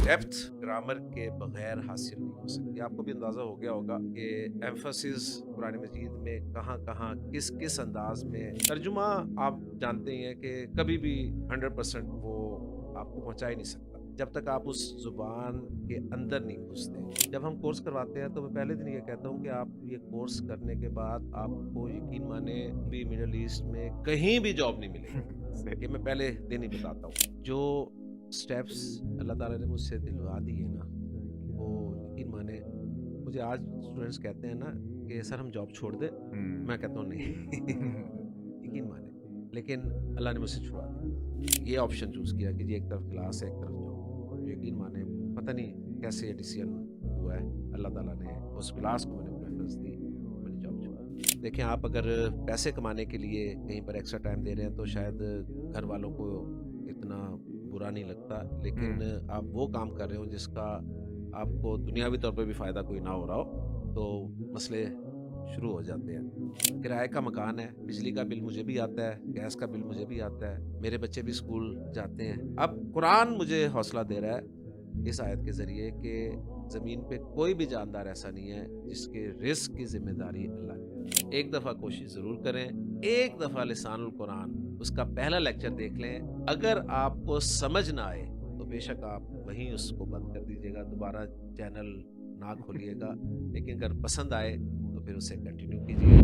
Depth grammar के बगैर हासिल नहीं हो सकती। आपको भी अंदाज़ा हो गया होगा कि एम्फसिस कुरान मजीद में कहाँ-कहाँ, किस-किस अंदाज़ में तर्जुमा आप जानते ही हैं कि कभी भी 100% वो आपको पहुँचा ही नहीं सकता, जब तक आप उस ज़ुबान के अंदर नहीं घुसते। जब हम कोर्स करवाते हैं तो मैं पहले दिन ये कहता हूँ कि आप ये कोर्स करने के बाद आपको यकीन माने भी मिडल ईस्ट में कहीं भी जॉब नहीं मिलेगी। सही। ये मैं पहले दिन ही बताता हूँ। जो स्टेप्स अल्लाह ताला ने मुझसे दिलवा दिए ना, वो यकीन माने मुझे आज स्टूडेंट्स कहते हैं ना कि सर हम जॉब छोड़ दें? मैं कहता हूँ नहीं यकीन माने। लेकिन अल्लाह ने मुझसे छुड़वा दी। ये ऑप्शन चूज़ किया कि जी एक तरफ क्लास है, एक तरफ जॉब। यकीन माने पता नहीं कैसे ये डिसीज़न हुआ है। अल्लाह ताला ने उस क्लास को मैंने प्रेफ़रेंस दी, मैंने जॉब छोड़ा। देखिए आप अगर पैसे कमाने के लिए कहीं पर एक्स्ट्रा टाइम दे रहे हैं तो शायद घर वालों को इतना बुरा नहीं लगता, लेकिन हुँ, आप वो काम कर रहे हो जिसका आपको दुनियावी तौर पे भी फ़ायदा कोई ना हो रहा हो, तो मसले शुरू हो जाते हैं। किराए का मकान है, बिजली का बिल मुझे भी आता है, गैस का बिल मुझे भी आता है, मेरे बच्चे भी स्कूल जाते हैं। अब कुरान मुझे हौसला दे रहा है इस आयत के ज़रिए कि ज़मीन पे कोई भी जानदार ऐसा नहीं है जिसके रिज़्क की ज़िम्मेदारी अल्लाह की। एक दफ़ा कोशिश ज़रूर करें, एक दफ़ा लिसानुल कुरान उसका पहला लेक्चर देख लें, अगर आपको समझ ना आए, तो बेशक आप वहीं उसको बंद कर दीजिएगा, दोबारा चैनल ना खोलिएगा, लेकिन अगर पसंद आए, तो फिर उसे कंटिन्यू कीजिए।